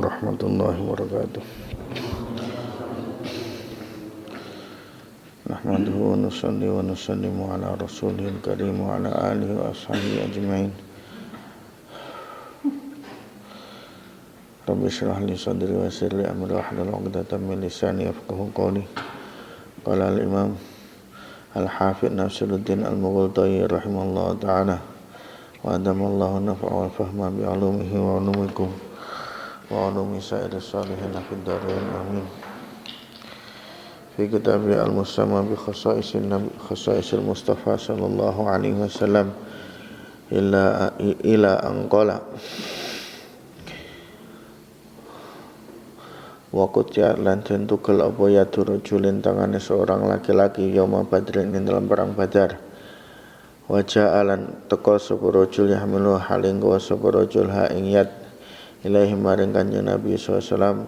warahmatullahi wabarakatuh. Nahmaduhu wa nusalli wa nusallimu ala rasulil karim wa ala alihi wa ashabihi ajma'in. Rabbi shrah li sadri wa yassir li amri wahlul 'uqdatam min lisani yafqahu qawli. Qala al-imam al-hafidz Nasiruddin al-Mughtairi rahimahullah ta'ala wa adamallahu naf'a wa fahma bi 'ulumihi wa 'ulumikum wa 'ulumi sa'iris salihin fid dharain amin. Fi kitab al-musamma bi khasaisil Mustafa sallallahu alaihi wasallam ila anqala wa qutya lan tentukel apa ya durujulin tangane seorang laki-laki yauma badrin ing dalam perang Badar. Wa ja'alan teka sapa rajul yahmilu haling wa sapa rajul ha ing yad ilahi maring Kanjeng Nabi sallallahu alaihi wasallam.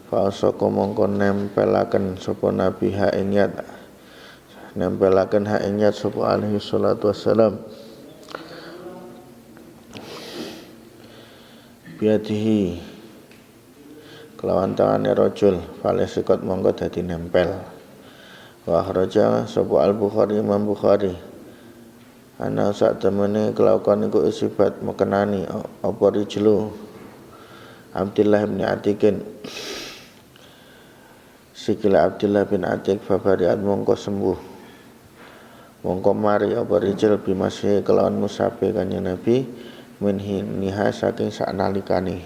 Fa'asaka mongko nempelaken sapa Nabi ha ing yad, nempelaken ha ing yad sapa alaihi salatu wassalam biadihi kelawan tangane rajul falesikot mongko dadi nempel. Wa akhraja sapa al-Bukhari Imam Bukhari ana sak temene kelakuan iku isibat mekenani apa rijlu Abdullah bin Atikin sikila Abdullah bin Atik fabariat mongko sembuh mongko mari apa rijal bimasih kelawan musabe Kanjeng Nabi minhi niha saking saknalikane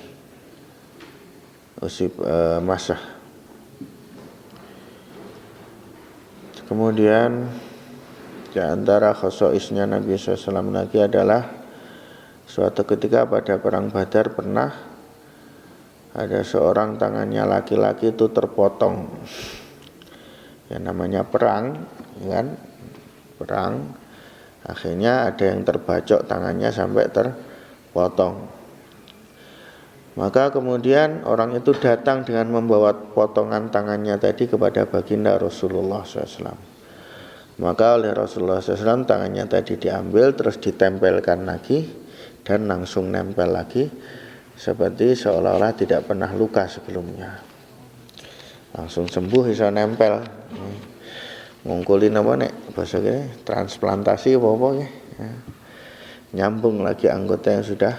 usip masah. Kemudian di antara khosoisnya Nabi SAW lagi adalah suatu ketika pada perang Badar pernah ada seorang tangannya laki-laki itu terpotong. Ya namanya perang, ya kan? Perang. Akhirnya ada yang terbacok tangannya sampai terpotong. Maka kemudian orang itu datang dengan membawa potongan tangannya tadi kepada baginda Rasulullah SAW. Maka oleh Rasulullah SAW tangannya tadi diambil terus ditempelkan lagi dan langsung nempel lagi. Seperti seolah-olah tidak pernah luka sebelumnya. Langsung sembuh bisa nempel. Ngungkulin apa nek bahasa kene transplantasi apa ya. Nyambung lagi anggota yang sudah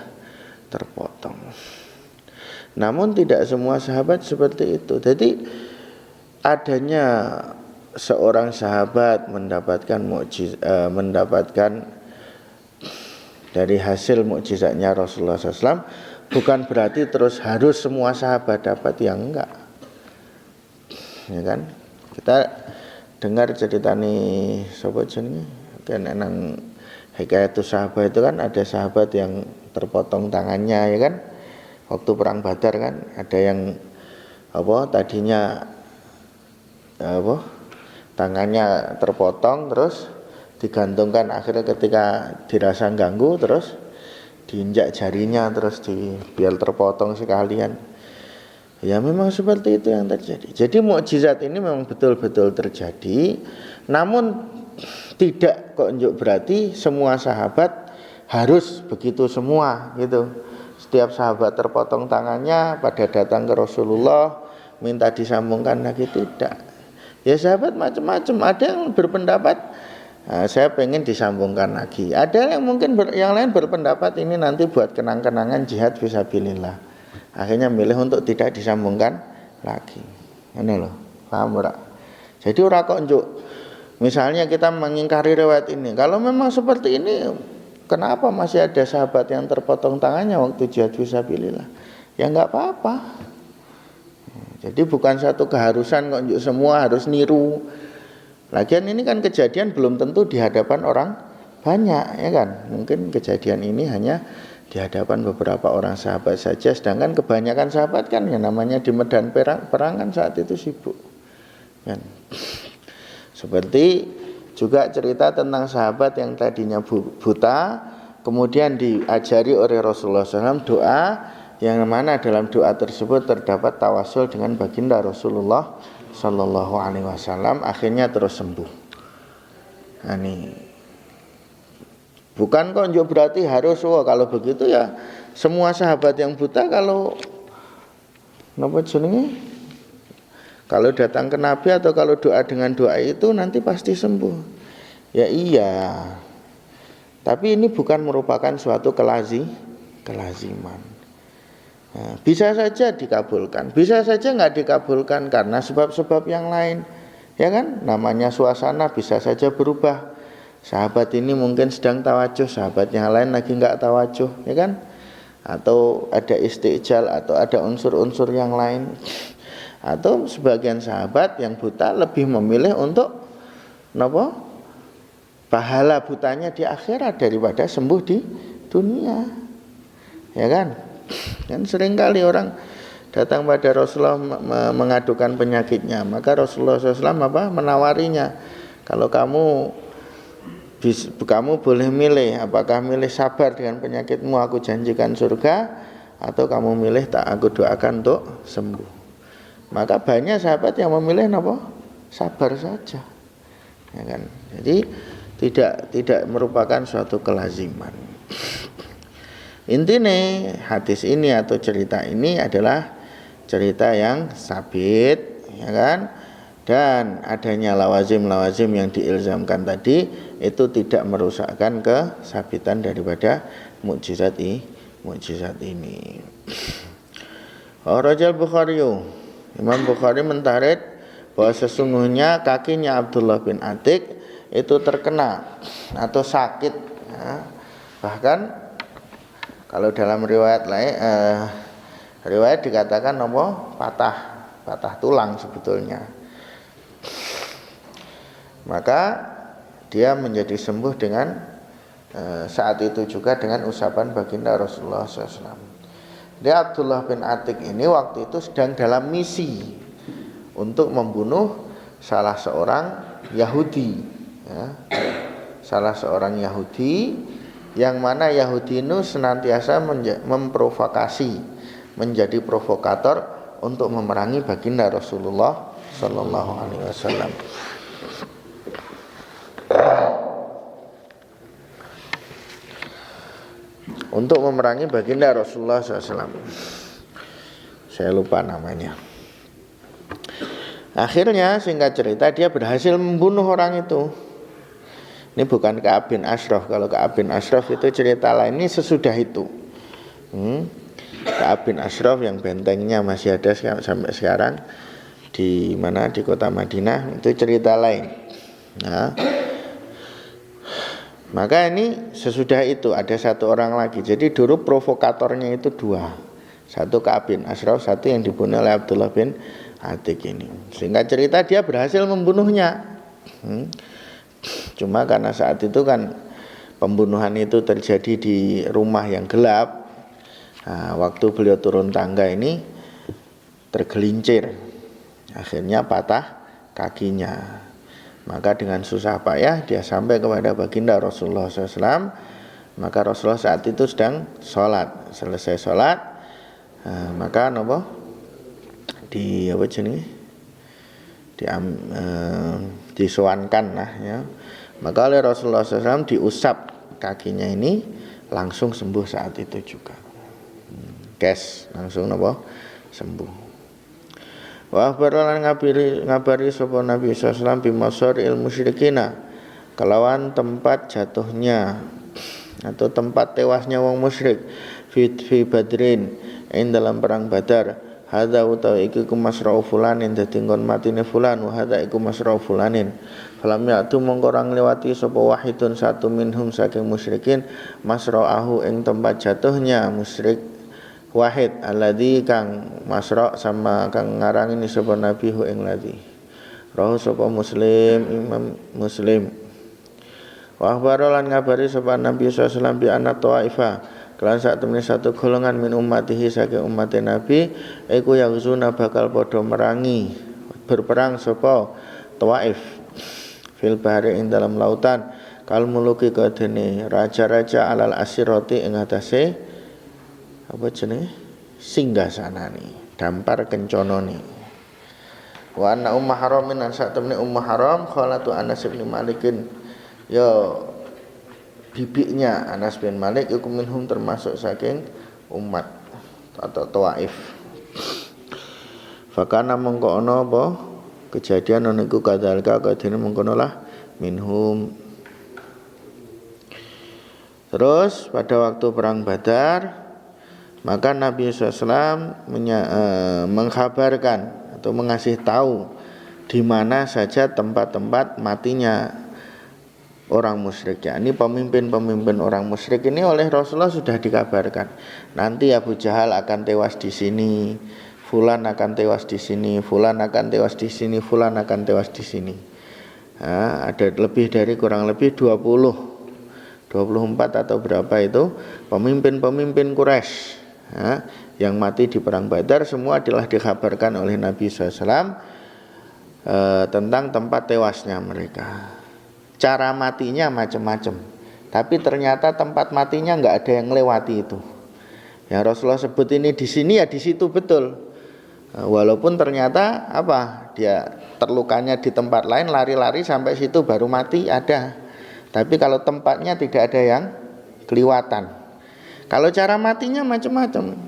terpotong. Namun tidak semua sahabat seperti itu. Jadi adanya seorang sahabat mendapatkan dari hasil mukjizatnya Rasulullah SAW bukan berarti terus harus semua sahabat dapat, yang enggak. Ya kan? Kita dengar cerita nih sapa jenenge? Kan nang Hikayatus Sahabat itu kan ada sahabat yang terpotong tangannya, ya kan? Waktu perang Badar kan ada yang tadinya tangannya terpotong terus digantungkan, akhirnya ketika dirasa ganggu terus diinjak jarinya terus biar terpotong sekalian. Ya memang seperti itu yang terjadi. Jadi mukjizat ini memang betul-betul terjadi. Namun tidak kok berarti semua sahabat harus begitu semua gitu. Setiap sahabat terpotong tangannya pada datang ke Rasulullah minta disambungkan lagi, tidak. Ya sahabat macam-macam, ada yang berpendapat saya pengen disambungkan lagi. Ada yang mungkin yang lain berpendapat ini nanti buat kenang-kenangan jihad fisabilillah. Akhirnya milih untuk tidak disambungkan lagi. Ini loh, paham ora? Jadi ora kok misalnya kita mengingkari riwayat ini. Kalau memang seperti ini, kenapa masih ada sahabat yang terpotong tangannya waktu jihad fisabilillah? Ya enggak apa-apa. Jadi bukan satu keharusan kok semua harus niru. Lagian ini kan kejadian belum tentu di hadapan orang banyak, ya kan? Mungkin kejadian ini hanya di hadapan beberapa orang sahabat saja, sedangkan kebanyakan sahabat kan yang namanya di medan perang kan saat itu sibuk. Kan? Seperti juga cerita tentang sahabat yang tadinya buta, kemudian diajari oleh Rasulullah SAW doa, yang mana dalam doa tersebut terdapat tawasul dengan baginda Rasulullah Sallallahu Alaihi Wasallam, akhirnya terus sembuh. Nah, ini bukan kok berarti harus kalau begitu ya semua sahabat yang buta kalau napa jenenge? Kalau datang ke Nabi atau kalau doa dengan doa itu nanti pasti sembuh. Ya iya. Tapi ini bukan merupakan suatu kelaziman. Nah, bisa saja dikabulkan, bisa saja nggak dikabulkan karena sebab-sebab yang lain, ya kan? Namanya suasana bisa saja berubah. Sahabat ini mungkin sedang tawajuh, sahabat yang lain lagi nggak tawajuh, ya kan? Atau ada istijal atau ada unsur-unsur yang lain. Atau sebagian sahabat yang buta lebih memilih untuk napa? Pahala butanya di akhirat daripada sembuh di dunia. Ya kan? Dan seringkali orang datang pada Rasulullah mengadukan penyakitnya, maka Rasulullah SAW menawarinya, kalau kamu boleh milih, apakah milih sabar dengan penyakitmu, aku janjikan surga, atau kamu milih tak aku doakan untuk sembuh. Maka banyak sahabat yang memilih apa? Sabar saja, ya kan? Jadi tidak merupakan suatu kelaziman. Intinya hadis ini atau cerita ini adalah cerita yang sabit, ya kan? Dan adanya lawazim yang diilzamkan tadi itu tidak merusakkan kesabitan daripada mukjizat ini. Rajal Bukhari, Imam Bukhari mentarid bahwa sesungguhnya kakinya Abdullah bin Atik itu terkena atau sakit, ya. Bahkan kalau dalam riwayat lain, riwayat dikatakan patah tulang sebetulnya. Maka dia menjadi sembuh dengan saat itu juga dengan usapan baginda Rasulullah SAW. Dia Abdullah bin Atik ini waktu itu sedang dalam misi untuk membunuh salah seorang Yahudi, ya. Salah seorang Yahudi yang mana Yahudi itu senantiasa memprovokasi, menjadi provokator untuk memerangi baginda Rasulullah Sallallahu Alaihi Wasallam. Untuk memerangi baginda Rasulullah SAW. Saya lupa namanya. Akhirnya singkat cerita dia berhasil membunuh orang itu. Ini bukan Ka'ab bin Ashraf. Kalau Ka'ab bin Ashraf itu cerita lain. Ini sesudah itu. Ka'ab bin Ashraf yang bentengnya masih ada sampai sekarang di mana, di kota Madinah, itu cerita lain. Nah, maka ini sesudah itu ada satu orang lagi. Jadi dulu provokatornya itu dua. Satu Ka'ab bin Ashraf, satu yang dibunuh oleh Abdullah bin Atik ini. Singkat cerita dia berhasil membunuhnya. Cuma karena saat itu kan pembunuhan itu terjadi di rumah yang gelap. Nah, waktu beliau turun tangga ini tergelincir, akhirnya patah kakinya. Maka dengan susah payah dia sampai kepada baginda Rasulullah SAW. Maka Rasulullah saat itu sedang sholat. Selesai sholat, maka disowankan lah, ya. Maka oleh Rasulullah SAW diusap kakinya ini, langsung sembuh saat itu juga. Langsung sembuh. Wa akhbaran ngabari sapa Nabi sallallahu alaihi wasallam bimasaril musyrikina, kelawan tempat jatuhnya atau tempat tewasnya wong musyrik fi Badrin ing dalam perang Badar. Hadza utawi iku masra'u fulanin, dadi nggon matine fulan, wa hadza iku masra'u fulanin. Falam ya'tu mongko ora ngliwati sapa wahidun satu minhum saking musyrikin masra'ahu ing tempat jatuhnya musyrik wahid alladzi kang masra' sama kang ngarangini sapa nabi hu ing ladzi. Rahu sapa Muslim, Imam Muslim. Wa akhbara lan ngabari sapa Nabi sallallahu alaihi wasallam bi anna Ta'ifa, kelan sak temene satu golongan min ummatihi saking umat Nabi iku yazuna bakal padha merangi berperang sapa Taif fil bahri ing dalam lautan kal muluki kadene raja-raja alal asirati ing atase apa jenenge singgasanane dampar kenconone. Wa anna ummah haramin an sak temene ummah haram khalatu Anas bin Malikin, ya bibiknya Anas bin Malik iku minhum termasuk saking umat atau Taif. Fakana mongko ana apa kejadian niku kadzalika kadene mengkono lah minhum. Terus pada waktu perang Badar, maka Nabi SAW mengkabarkan atau mengasih tahu di mana saja tempat-tempat matinya orang musyrik. Ya, ini pemimpin-pemimpin orang musyrik ini oleh Rasulullah sudah dikabarkan. Nanti Abu Jahal akan tewas di sini, Fulan akan tewas di sini, Fulan akan tewas di sini, Fulan akan tewas di sini. Nah, ada lebih dari kurang lebih 24 atau berapa itu pemimpin-pemimpin Quraisy yang mati di perang Badar, semua adalah dikabarkan oleh Nabi SAW tentang tempat tewasnya mereka. Cara matinya macam-macam, tapi ternyata tempat matinya nggak ada yang lewati itu. Yang Rasulullah sebut ini di sini ya di situ betul. Walaupun ternyata dia terlukanya di tempat lain, lari-lari sampai situ baru mati ada. Tapi kalau tempatnya tidak ada yang kelewatan. Kalau cara matinya macam-macam.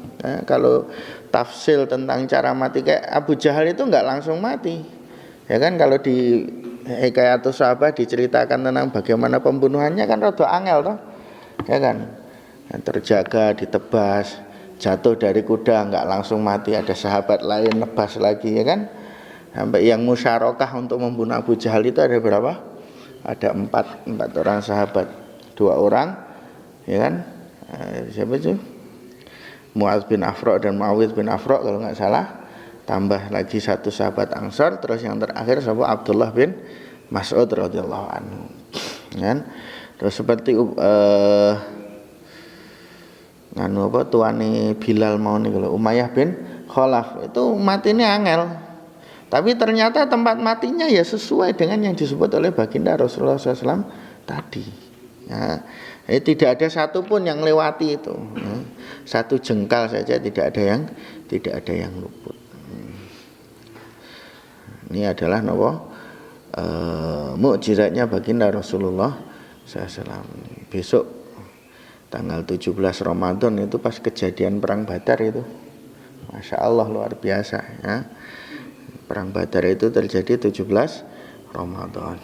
Kalau tafsir tentang cara mati kayak Abu Jahal itu nggak langsung mati. Ya kan, kalau di Hikayatus Sahabah diceritakan tentang bagaimana pembunuhannya kan rada angel toh. Ya kan. Terjaga, ditebas, jatuh dari kuda nggak langsung mati, ada sahabat lain nebas lagi, ya kan. Sampai yang musyarakah untuk membunuh Abu Jahal itu ada berapa? Ada empat orang sahabat, 2 orang, ya kan? Siapa itu? Mu'adz bin Afra dan Muawiyah bin Afra kalau nggak salah. Tambah lagi 1 sahabat Ansar, terus yang terakhir siapa? Abdullah bin Mas'ud radhiyallahu anhu. Kan? Terus seperti tuane Bilal mau nih kalau Umayyah bin Khalaf itu matinya angel. Tapi ternyata tempat matinya ya sesuai dengan yang disebut oleh baginda Rasulullah SAW tadi. Ya, tidak ada satupun yang lewati itu. Ya, 1 jengkal saja tidak ada yang luput. Ini adalah mukjizatnya baginda Rasulullah SAW. Besok tanggal 17 Ramadan itu pas kejadian perang Badar itu, Masya Allah luar biasa ya. Perang Badar itu terjadi 17 Ramadan.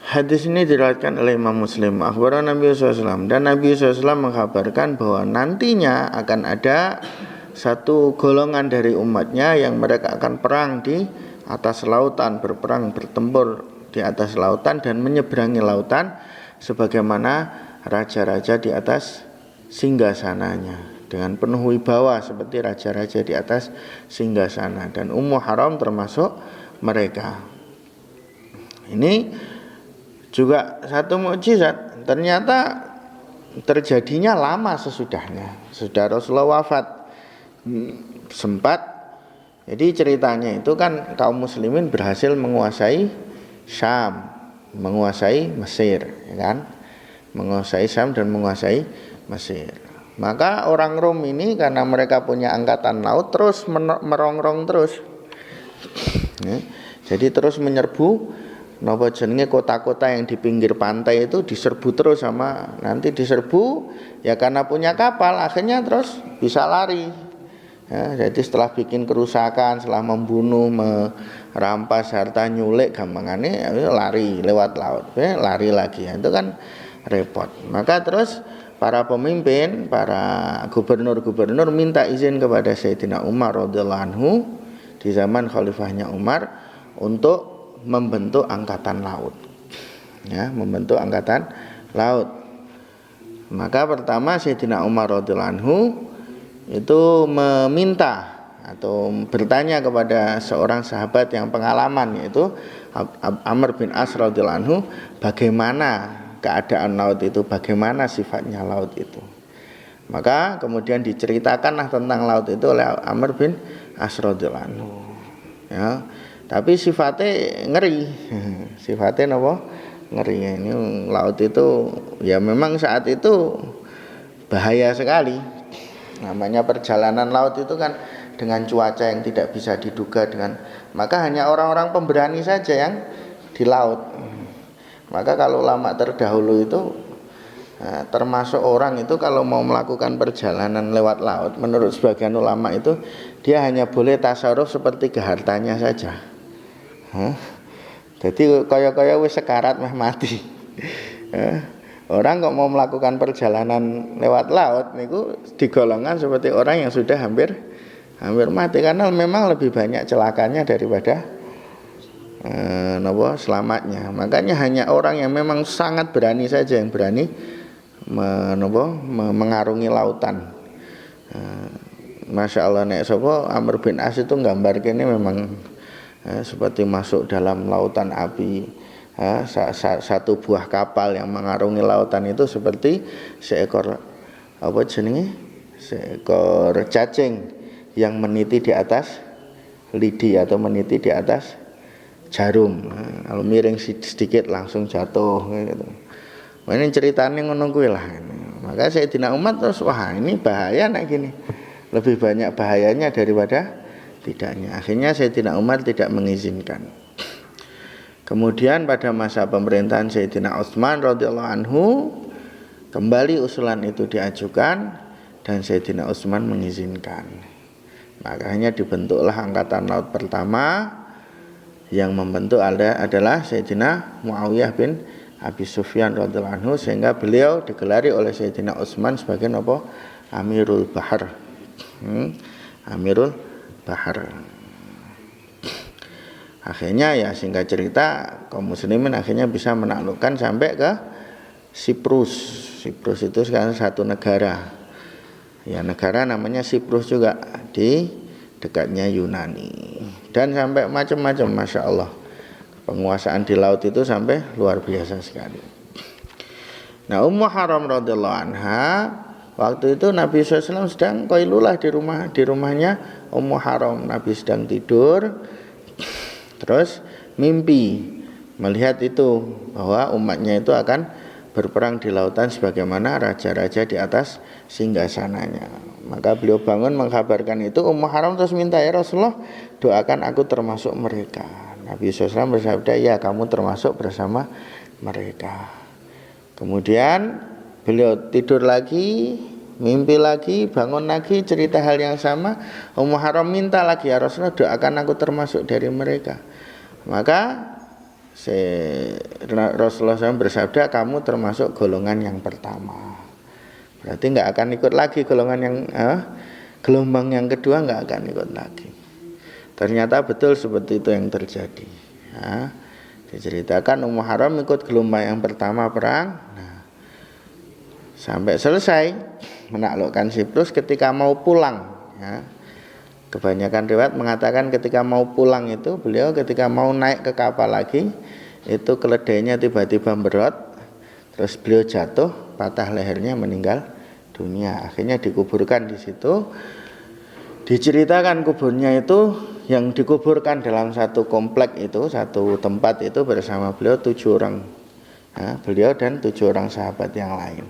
Hadis ini diriwayatkan oleh Imam Muslim. Akhbarana Nabi SAW, dan Nabi SAW mengkabarkan bahwa nantinya akan ada satu golongan dari umatnya yang mereka akan perang di atas lautan, bertempur di atas lautan dan menyeberangi lautan sebagaimana raja-raja di atas singgasananya, dengan penuh wibawa seperti raja-raja di atas singgasana, dan Ummu Haram termasuk mereka. Ini juga satu mukjizat. Ternyata terjadinya lama sesudahnya, sudah Rasulullah wafat sempat. Jadi ceritanya itu kan kaum muslimin berhasil menguasai Syam, menguasai Mesir, ya kan? Menguasai Syam dan menguasai Mesir. Maka orang Rom ini karena mereka punya angkatan laut terus merongrong terus. Ya, jadi terus menyerbu kota-kota yang di pinggir pantai itu diserbu terus sama, nanti diserbu ya karena punya kapal akhirnya terus bisa lari. Ya, jadi setelah bikin kerusakan, setelah membunuh, merampas harta, nyulik gampangannya lari lewat laut, ya, lari lagi. Ya, itu kan repot. Maka terus para pemimpin, para gubernur-gubernur minta izin kepada Sayyidina Umar radhiyallahu anhu di zaman khalifahnya Umar untuk membentuk angkatan laut. Ya, membentuk angkatan laut. Maka pertama Sayyidina Umar radhiyallahu anhu itu meminta atau bertanya kepada seorang sahabat yang pengalaman, yaitu Amr bin As radhiyallahu anhu, bagaimana keadaan laut itu, bagaimana sifatnya laut itu. Maka kemudian diceritakanlah tentang laut itu oleh Amr bin As radhiyallahu anhu. Ya, tapi sifatnya ngeri. Sifatnya apa? Ngeri. Ini laut itu ya memang saat itu bahaya sekali. Namanya perjalanan laut itu kan dengan cuaca yang tidak bisa diduga, maka hanya orang-orang pemberani saja yang di laut. Maka kalau ulama terdahulu itu Nah, termasuk orang itu kalau mau melakukan perjalanan lewat laut, menurut sebagian ulama itu dia hanya boleh tasarruf seperti hartanya saja. Jadi kaya-kaya wis sekarat meh mati. Orang kok mau melakukan perjalanan lewat laut niku digolongkan seperti orang yang sudah hampir mati, karena memang lebih banyak celakanya daripada selamatnya. Makanya hanya orang yang memang sangat berani saja yang berani mengarungi lautan. Masya Allah, nek sapa Amr bin As itu gambar kene memang seperti masuk dalam lautan api. Satu buah kapal yang mengarungi lautan itu seperti seekor seekor cacing yang meniti di atas lidi atau meniti di atas jarum. Kalau miring sedikit langsung jatuh gitu. Ini ceritanya ngono kuwi lah. Maka Sayyidina Umar terus wah ini bahaya nek gini. Lebih banyak bahayanya daripada tidaknya. Akhirnya Sayyidina Umar tidak mengizinkan. Kemudian pada masa pemerintahan Sayyidina Utsman radhiyallahu anhu kembali usulan itu diajukan dan Sayyidina Utsman mengizinkan. Makanya dibentuklah angkatan laut pertama, yang membentuk adalah Sayyidina Muawiyah bin Abi Sufyan radhiyallahu anhu, sehingga beliau digelari oleh Sayyidina Utsman sebagai apa? Amirul Bahar. Amirul Bahar. Akhirnya ya singkat cerita kaum muslimin akhirnya bisa menaklukkan sampai ke Siprus. Siprus itu sekarang satu negara. Ya negara namanya Siprus juga di dekatnya Yunani. Dan sampai macam-macam, Masya Allah. Penguasaan di laut itu sampai luar biasa sekali. Nah, Ummu Haram radhiyallahu anha waktu itu Nabi SAW sedang qailulah di rumahnya Ummu Haram. Nabi sedang tidur, terus mimpi melihat itu bahwa umatnya itu akan berperang di lautan sebagaimana raja-raja di atas singgasananya. Maka beliau bangun mengkabarkan itu. Ummu Haram terus minta, ya Rasulullah doakan aku termasuk mereka. Nabi SAW bersabda, ya kamu termasuk bersama mereka. Kemudian beliau tidur lagi, mimpi lagi, bangun lagi, cerita hal yang sama. Ummu Haram minta lagi, ya Rasulullah doakan aku termasuk dari mereka. Maka Rasulullah SAW bersabda, kamu termasuk golongan yang pertama. Berarti nggak akan ikut lagi golongan yang gelombang yang kedua, nggak akan ikut lagi. Ternyata betul seperti itu yang terjadi. Ya, diceritakan Ummu Haram ikut gelombang yang pertama perang. Nah, sampai selesai menaklukkan Siprus. Ketika mau pulang, ya, kebanyakan riwayat mengatakan ketika mau pulang itu beliau ketika mau naik ke kapal lagi itu keledainya tiba-tiba berot, terus beliau jatuh, patah lehernya, meninggal dunia. Akhirnya dikuburkan di situ. Diceritakan kuburnya itu yang dikuburkan dalam satu komplek itu, satu tempat itu bersama beliau 7 orang. Nah, beliau dan 7 orang sahabat yang lain.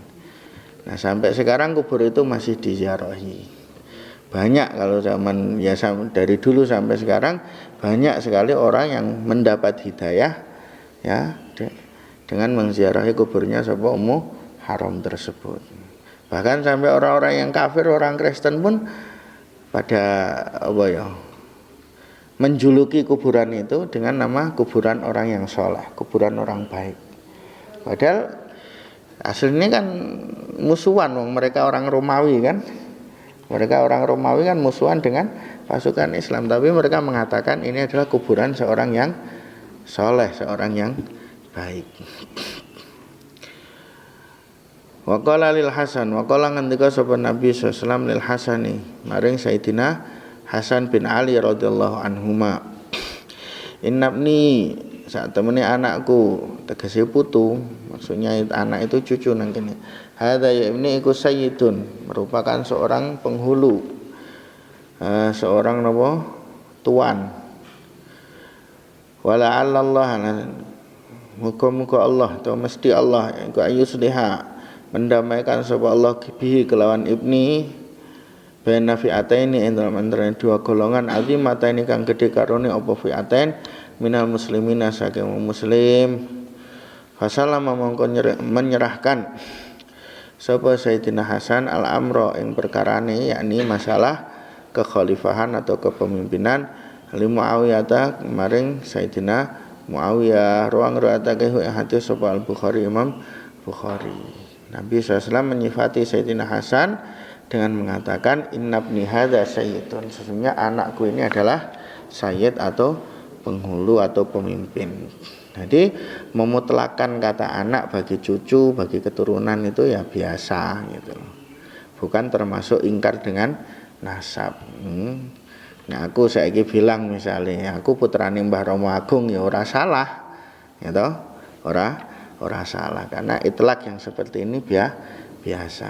Nah, sampai sekarang kubur itu masih diziarahi. Banyak kalau zaman ya dari dulu sampai sekarang banyak sekali orang yang mendapat hidayah ya dengan menziarahi kuburnya sapa Ummu Haram tersebut. Bahkan sampai orang-orang yang kafir, orang Kristen pun pada menjuluki kuburan itu dengan nama kuburan orang yang soleh, kuburan orang baik. Padahal aslinya kan musuhan, mereka orang Romawi kan. Mereka orang Romawi kan musuhan dengan pasukan Islam, tapi mereka mengatakan ini adalah kuburan seorang yang soleh, seorang yang baik. Wa qala lil Hasan, wa qala ngendika sapa Nabi sallallahu alaihi wasallam lil Hasani maring Sayyidina Hasan bin Ali radhiyallahu anhuma, innabni saat temene anakku, tegese putu, maksudnya anak itu cucu nang kene. Hadza ya ibni iku sayyidun, merupakan seorang penghulu, seorang napa tuan. Wala Allah, muga-muga Allah atau mesti Allah iku ayusliha, mendamaikan sapa Allah bihi kelawan ibni baina fi'ataini dalam antara dua golongan azimataini kang gedhe karone apa fi'atain minal muslimina saking muslim. Fasalama mongko menyerahkan sapa Sayyidina Hasan al-amra ing perkarane, yakni masalah kekhalifahan atau kepemimpinan li Muawiyah maring Sayyidina Muawiyah. Ruang riwayatake hadis sapa al-Bukhari, Imam Bukhari. Nabi SAW menyifati Sayyidina Hasan dengan mengatakan innabni hadza sayyidun, sesungguhnya anakku ini adalah sayyid atau penghulu atau pemimpin. Jadi memutlakkan kata anak bagi cucu, bagi keturunan itu ya biasa gitu. Bukan termasuk ingkar dengan nasab. Nah, aku saiki bilang misalnya aku putrane Mbah Romo Agung ya ora salah. Gitu. Ora salah karena itlak yang seperti ini biasa.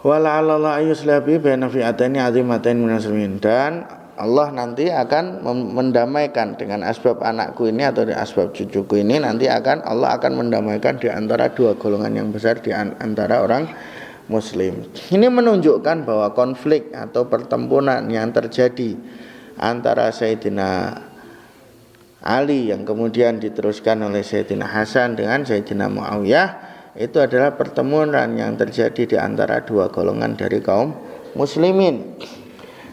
Wala 'alalla ayuslabi baina fi'ataini 'azimatain minas muslimin, dan Allah nanti akan mendamaikan dengan asbab anakku ini atau di asbab cucuku ini, nanti Allah akan mendamaikan di antara dua golongan yang besar di antara orang muslim. Ini menunjukkan bahwa konflik atau pertempuran yang terjadi antara Sayyidina Ali yang kemudian diteruskan oleh Sayyidina Hasan dengan Sayyidina Muawiyah, itu adalah pertemuan yang terjadi di antara dua golongan dari kaum muslimin.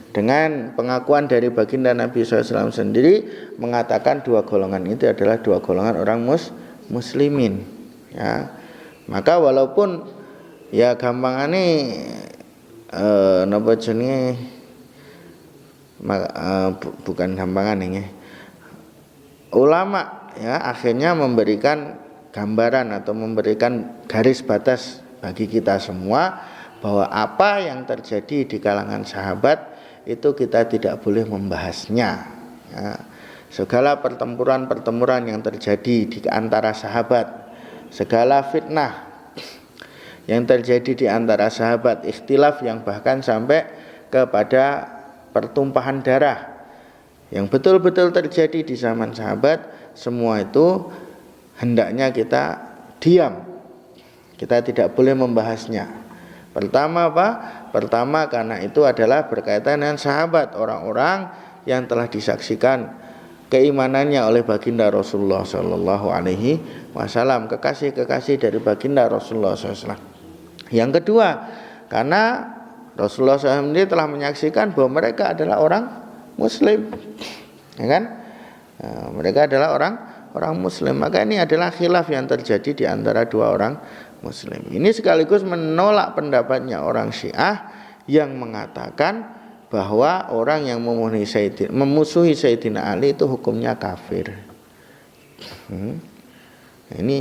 Dengan pengakuan dari baginda Nabi SAW sendiri mengatakan dua golongan itu adalah dua golongan orang muslimin. Ya, maka walaupun ya gampangane napa jenenge bukan gampangan ini. Ulama ya akhirnya memberikan gambaran atau memberikan garis batas bagi kita semua bahwa apa yang terjadi di kalangan sahabat itu kita tidak boleh membahasnya. Ya, segala pertempuran yang terjadi di antara sahabat, segala fitnah yang terjadi di antara sahabat, ikhtilaf yang bahkan sampai kepada pertumpahan darah yang betul-betul terjadi di zaman sahabat, semua itu hendaknya kita diam. Kita tidak boleh membahasnya. Pertama apa? Pertama karena itu adalah berkaitan dengan sahabat, orang-orang yang telah disaksikan keimanannya oleh baginda Rasulullah Sallallahu Alaihi Wasallam, kekasih-kekasih dari baginda Rasulullah SAW. Yang kedua, karena Rasulullah SAW sendiri telah menyaksikan bahwa mereka adalah orang Muslim, ya kan? Nah, mereka adalah orang Muslim. Maka ini adalah khilaf yang terjadi di antara dua orang Muslim. Ini sekaligus menolak pendapatnya orang Syiah yang mengatakan bahwa orang yang memusuhi Sayyidina Ali itu hukumnya kafir. Ini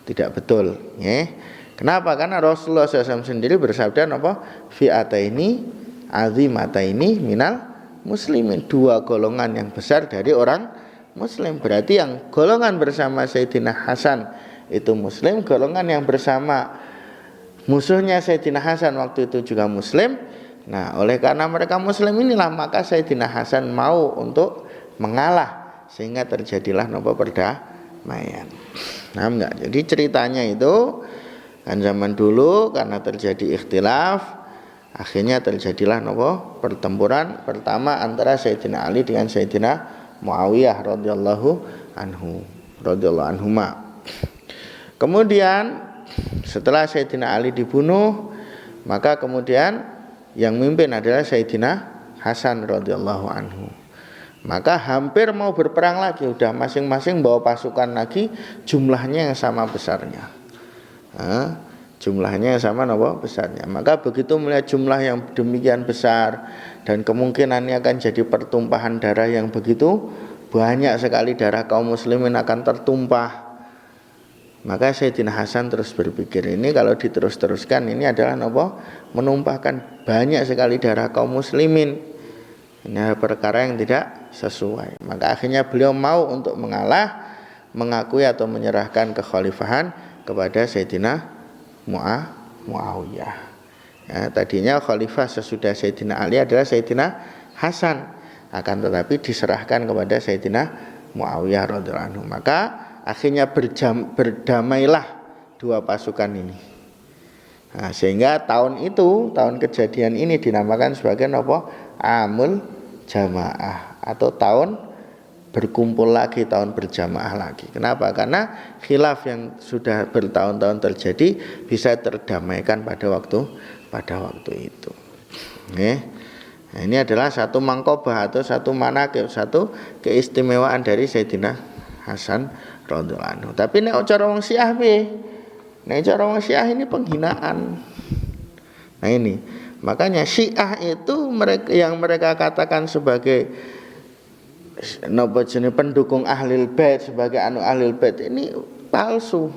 tidak betul, ya. Kenapa? Karena Rasulullah SAW sendiri bersabda apa? Fi'ataini azimataini minal muslimin, dua golongan yang besar dari orang Muslim. Berarti yang golongan bersama Sayyidina Hasan itu Muslim, golongan yang bersama musuhnya Sayyidina Hasan waktu itu juga Muslim. Nah, oleh karena mereka Muslim inilah maka Sayyidina Hasan mau untuk mengalah sehingga terjadilah nopo perdamaian. Nah, enggak. Jadi ceritanya itu kan zaman dulu karena terjadi ikhtilaf, akhirnya terjadilah nopo pertempuran pertama antara Sayyidina Ali dengan Sayyidina Muawiyah radhiyallahu anhuma. Kemudian setelah Sayyidina Ali dibunuh, maka kemudian yang memimpin adalah Sayyidina Hasan radhiyallahu anhu. Maka hampir mau berperang lagi, udah masing-masing bawa pasukan lagi, jumlahnya yang sama besarnya. Jumlahnya yang sama besarnya. Maka begitu melihat jumlah yang demikian besar dan kemungkinannya akan jadi pertumpahan darah yang begitu banyak sekali, darah kaum muslimin akan tertumpah. Maka Sayyidina Hasan terus berpikir, ini kalau diterus-teruskan ini adalah menumpahkan banyak sekali darah kaum muslimin. Ini perkara yang tidak sesuai. Maka akhirnya beliau mau untuk mengalah, mengakui atau menyerahkan kekhalifahan kepada Sayyidina Muawiyah. Ya, tadinya khalifah sesudah Sayyidina Ali adalah Sayyidina Hasan, akan tetapi diserahkan kepada Sayyidina Muawiyah radhiyallahu anhu. Maka akhirnya berdamailah dua pasukan ini. Nah, sehingga tahun kejadian ini dinamakan sebagai Amul Jamaah atau tahun berkumpul lagi, tahun berjamaah lagi. Kenapa? Karena khilaf yang sudah bertahun-tahun terjadi bisa terdamaikan pada waktu itu. Nah, ini adalah satu mangkobah atau satu manaqib, satu keistimewaan dari Sayyidina Hasan radhiyallahu anhu. Tapi nek cara wong Syiah piye? Nek cara wong Syiah ini penghinaan. Nah ini, makanya Syiah itu mereka katakan sebagai pendukung Ahlul Bait, sebagai Ahlul Bait, ini palsu.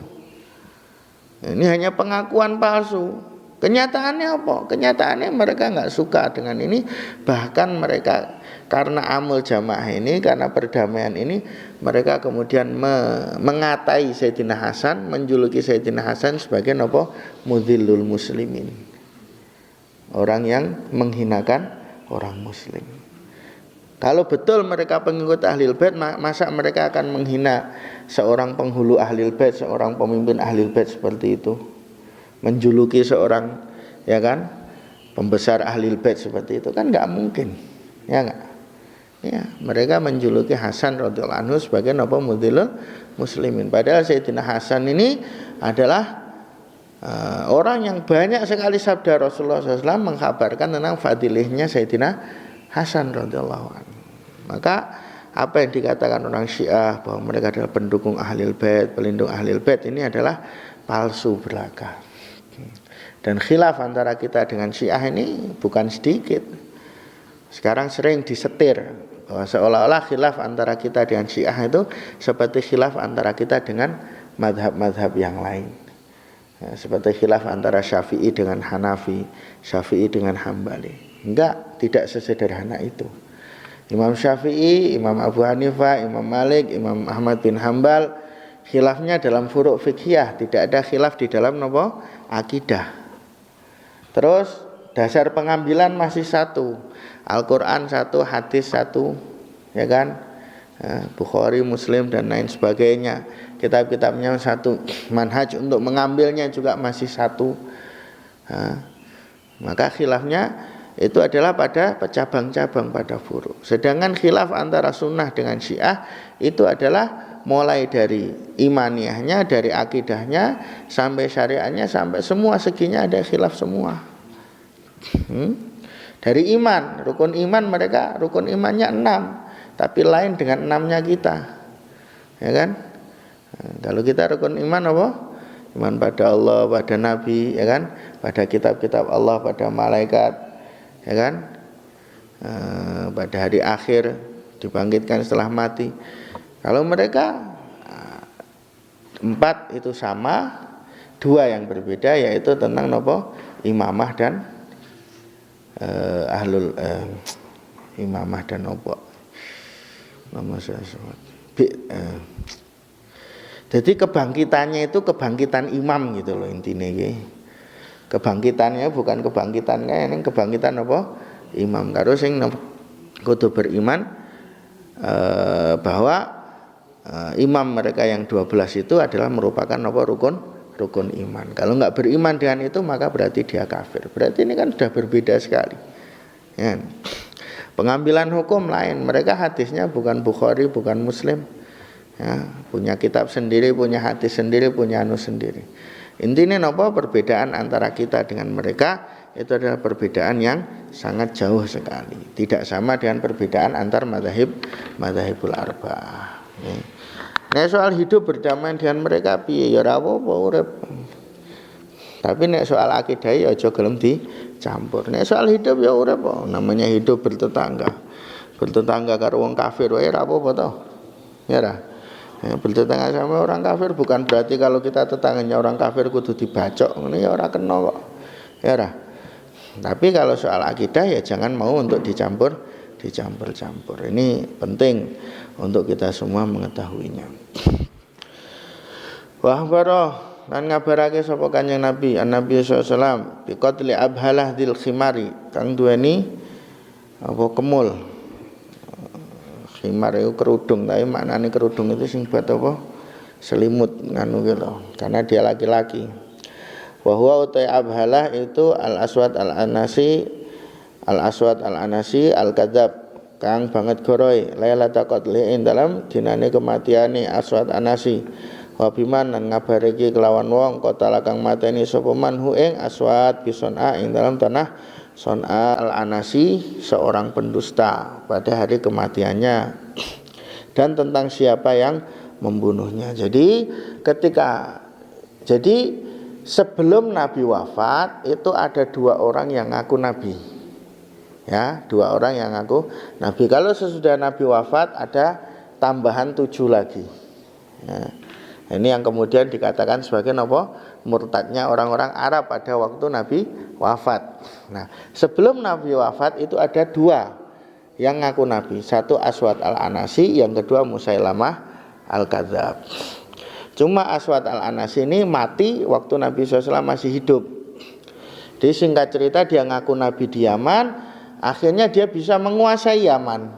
Ini hanya pengakuan palsu. Kenyataannya apa? Kenyataannya mereka nggak suka dengan ini. Bahkan mereka karena amul jamaah ini, karena perdamaian ini, mereka kemudian mengatai Sayyidina Hasan, menjuluki Sayyidina Hasan sebagai apa? Mudhillul muslimin, orang yang menghinakan orang muslim. Kalau betul mereka pengikut Ahlul Bait, masa mereka akan menghina seorang penghulu Ahlul Bait, seorang pemimpin Ahlul Bait seperti itu? Menjuluki seorang, ya kan, pembesar Ahlul Bait seperti itu kan nggak mungkin, ya nggak? Ya, mereka menjuluki Hasan radhiyallahu anhu sebagai mudhillul muslimin. Padahal Sayyidina Hasan ini adalah orang yang banyak sekali sabda Rasulullah SAW mengkabarkan tentang fadilihnya Sayyidina Hasan radhiyallahu anhu. Maka apa yang dikatakan orang Syiah bahwa mereka adalah pendukung Ahlul Bait, pelindung Ahlul Bait, ini adalah palsu belaka. Dan khilaf antara kita dengan Syiah ini bukan sedikit. Sekarang sering disetir bahwa seolah-olah khilaf antara kita dengan Syiah itu seperti khilaf antara kita dengan madhab-madhab yang lain. Ya, seperti khilaf antara Syafi'i dengan Hanafi, Syafi'i dengan Hambali. Enggak, tidak sesederhana itu. Imam Syafi'i, Imam Abu Hanifah, Imam Malik, Imam Ahmad bin Hambal, khilafnya dalam furu' fiqhiyah, tidak ada khilaf di dalam akidah. Terus dasar pengambilan masih satu, Al-Quran satu, hadis satu, ya kan, Bukhari, Muslim dan lain sebagainya. Kitab-kitabnya satu, manhaj untuk mengambilnya juga masih satu. Maka khilafnya itu adalah pada cabang-cabang, pada furu'. Sedangkan khilaf antara sunnah dengan Syiah itu adalah mulai dari imaniyahnya, dari akidahnya, sampai syariahnya, sampai semua seginya ada khilaf semua. Dari iman, rukun iman mereka, rukun imannya 6, tapi lain dengan 6-nya kita, ya kan? Kalau kita rukun iman apa? Iman pada Allah, pada Nabi, ya kan? Pada kitab-kitab Allah, pada malaikat, ya kan? Pada hari akhir, dibangkitkan setelah mati. Kalau mereka 4 itu sama, 2 yang berbeda, yaitu tentang imamah dan imamah dan jadi kebangkitannya itu kebangkitan imam gitu loh intinya. Kebangkitannya bukan kebangkitannya, ini kebangkitan imam. Karo sing kudu beriman bahwa imam mereka yang 12 itu adalah merupakan rukun iman. Kalau enggak beriman dengan itu maka berarti dia kafir. Berarti ini kan sudah berbeda sekali. Ya. Pengambilan hukum lain, mereka hadisnya bukan Bukhari, bukan Muslim. Ya, punya kitab sendiri, punya hadis sendiri, punya sendiri. Intinya perbedaan antara kita dengan mereka itu adalah perbedaan yang sangat jauh sekali. Tidak sama dengan perbedaan antar madzhabul arba'ah. Nek soal hidup berdamai dengan mereka piye ya ora apa-apa urip. Tapi nek soal akidah ya aja gelem dicampur. Nek soal hidup ya urip, namanya hidup bertetangga. Bertetangga karo wong kafir wae ora apa-apa to. Ya ora. Bertetangga sama orang kafir bukan berarti kalau kita tetangganya orang kafir kudu dibacok, ngene ya ora kena kok. Ya ora. Tapi kalau soal akidah ya jangan mau untuk dicampur-campur. Ini penting untuk kita semua mengetahuinya. Wa akhbara lan ngabarake sapa Kanjeng Nabi, Nabi sallallahu alaihi wasallam bi qatli Abhalah dzil khimari, kang duweni kemul. Khimar itu kerudung, tapi maknane kerudung itu sing buat selimut nganu gitu. Karena dia laki-laki. Wa huwa utai Abhalah itu al-Aswad al-Anasi al-Kadzab kang banget goroy lailata qatli ing dalam dinane kematiane Aswad Anasi wa biman lan ngabariki kelawan wong qatala kang mateni sapa man hu ing Aswad bison'a ing dalam tanah Son'a al-Anasi seorang pendusta pada hari kematiannya dan tentang siapa yang membunuhnya. Jadi sebelum Nabi wafat itu ada 2 orang yang ngaku Nabi. Ya, 2 orang yang ngaku Nabi. Kalau sesudah Nabi wafat ada tambahan 7 lagi. Ya. Ini yang kemudian dikatakan sebagai apa? Murtadnya orang-orang Arab pada waktu Nabi wafat. Nah, sebelum Nabi wafat itu ada 2 yang ngaku Nabi. Satu Aswad al-Anasi, yang kedua Musailamah al-Kadzab. Cuma Aswad al-Anasi ini mati waktu Nabi SAW masih hidup. Di singkat cerita dia ngaku Nabi di Yaman, akhirnya dia bisa menguasai Yaman.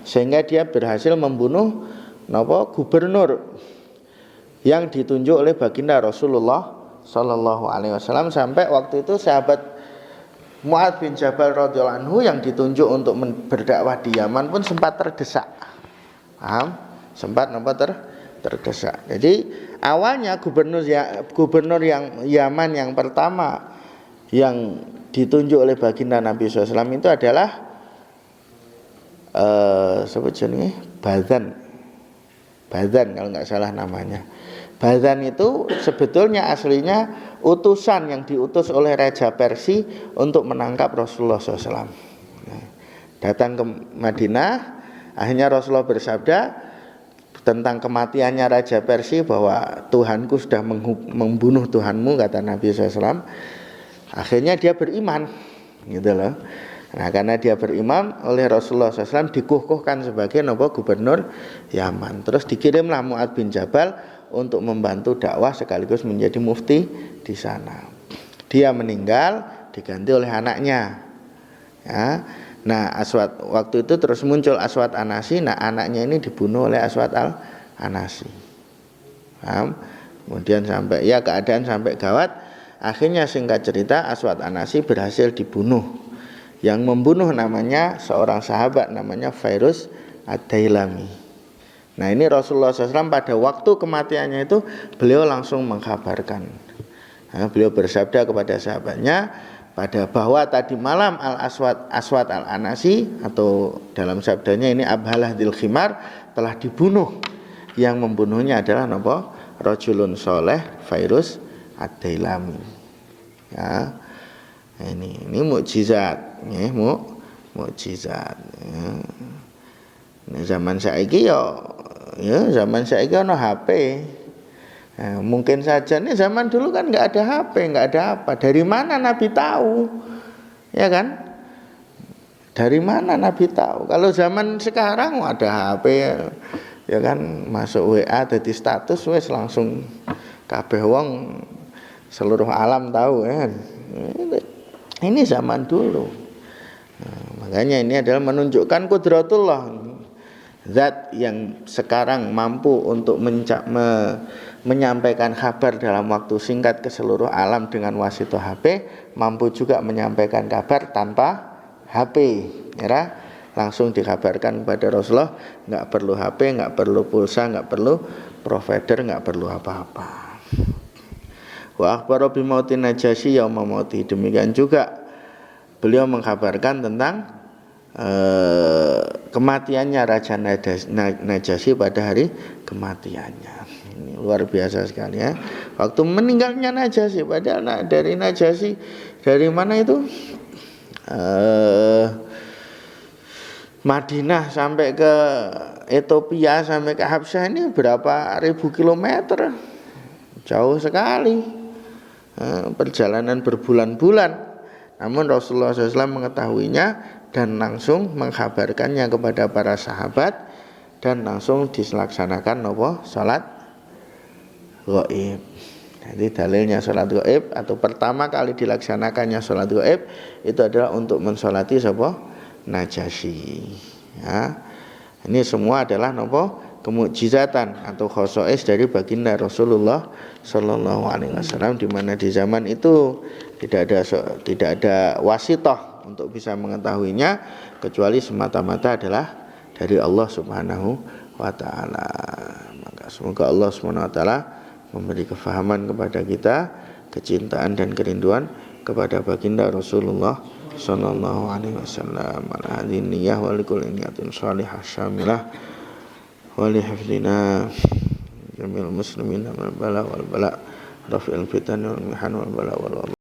Sehingga dia berhasil membunuh gubernur yang ditunjuk oleh baginda Rasulullah Sallallahu Alaihi Wasallam, sampai waktu itu sahabat Mu'adz bin Jabal radhiyallahu anhu yang ditunjuk untuk berdakwah di Yaman pun sempat terdesak. Paham? Sempat terdesak. Jadi awalnya gubernur yang Yaman yang pertama yang ditunjuk oleh baginda Nabi SAW itu adalah Bazan kalau nggak salah namanya. Bazan itu sebetulnya aslinya utusan yang diutus oleh Raja Persia untuk menangkap Rasulullah SAW. Datang ke Madinah, akhirnya Rasulullah bersabda tentang kematiannya Raja Persia bahwa Tuhanku sudah membunuh Tuhanmu, kata Nabi SAW. Akhirnya dia beriman, gitu loh. Nah, karena dia beriman oleh Rasulullah SAW dikukuhkan sebagai gubernur Yaman. Terus dikirimlah Mu'adz bin Jabal untuk membantu dakwah sekaligus menjadi mufti di sana. Dia meninggal diganti oleh anaknya. Ya. Nah, Aswad waktu itu terus muncul Aswad Anasi. Nah, anaknya ini dibunuh oleh Aswad al-Anasi. Paham? Kemudian keadaan sampai gawat. Akhirnya singkat cerita Aswad Anasi berhasil dibunuh. Yang membunuh namanya seorang sahabat namanya Fairuz ad-Dailami. Nah, ini Rasulullah SAW pada waktu kematiannya itu beliau langsung mengkabarkan. Nah, beliau bersabda kepada sahabatnya bahwa tadi malam Aswad al-Anasi, atau dalam sabdanya ini Abhalah Dzil Khimar, telah dibunuh. Yang membunuhnya adalah rajulun soleh Fairuz ad-Dailami. Ya. Ini mukjizat, ya, mukjizat. Ya. Ini zaman saiki zaman saiki ana HP. Nah, mungkin saja nih zaman dulu kan nggak ada HP, nggak ada apa. Dari mana Nabi tahu? Ya kan? Dari mana Nabi tahu? Kalau zaman sekarang ada HP, ya kan, masuk WA jadi status wes langsung kabeh wong seluruh alam tahu, ya. Ini zaman dulu. Nah, makanya ini adalah menunjukkan kudratullah, zat yang sekarang mampu untuk menyampaikan kabar dalam waktu singkat ke seluruh alam dengan wasithah HP, mampu juga menyampaikan kabar tanpa HP, ya, langsung dikabarkan kepada Rasulullah, nggak perlu HP, nggak perlu pulsa, nggak perlu provider, nggak perlu apa-apa. Wa akhbara bi mauti Najasyi yauma mauti, demikian juga beliau mengkabarkan tentang kematiannya Raja Najasyi pada hari kematiannya. Ini luar biasa sekali, ya. Waktu meninggalnya Najasyi, padahal dari Najasyi dari mana itu? Madinah sampai ke Ethiopia sampai ke Habsyah ini berapa ribu kilometer, jauh sekali. Perjalanan berbulan-bulan, namun Rasulullah SAW mengetahuinya dan langsung mengkabarkannya kepada para sahabat, dan langsung dilaksanakan salat ghaib. Jadi dalilnya salat ghaib, atau pertama kali dilaksanakannya salat ghaib itu adalah untuk mensolati Najasyi. Ya. Ini semua adalah kemukjizatan atau khosois dari baginda Rasulullah Sallallahu Alaihi Wasallam, di mana di zaman itu tidak ada wasithah untuk bisa mengetahuinya kecuali semata-mata adalah dari Allah Subhanahu wa taala. Maka semoga Allah Subhanahu wa taala memberi kefahaman kepada kita, kecintaan dan kerinduan kepada baginda Rasulullah sallallahu alaihi wasallam. Ala hadhihi niyyah wa likulli niyatin shalihah syamilah wa li hifdina jamil muslimin wal bala rafi'il fitan wal mihan wal bala wal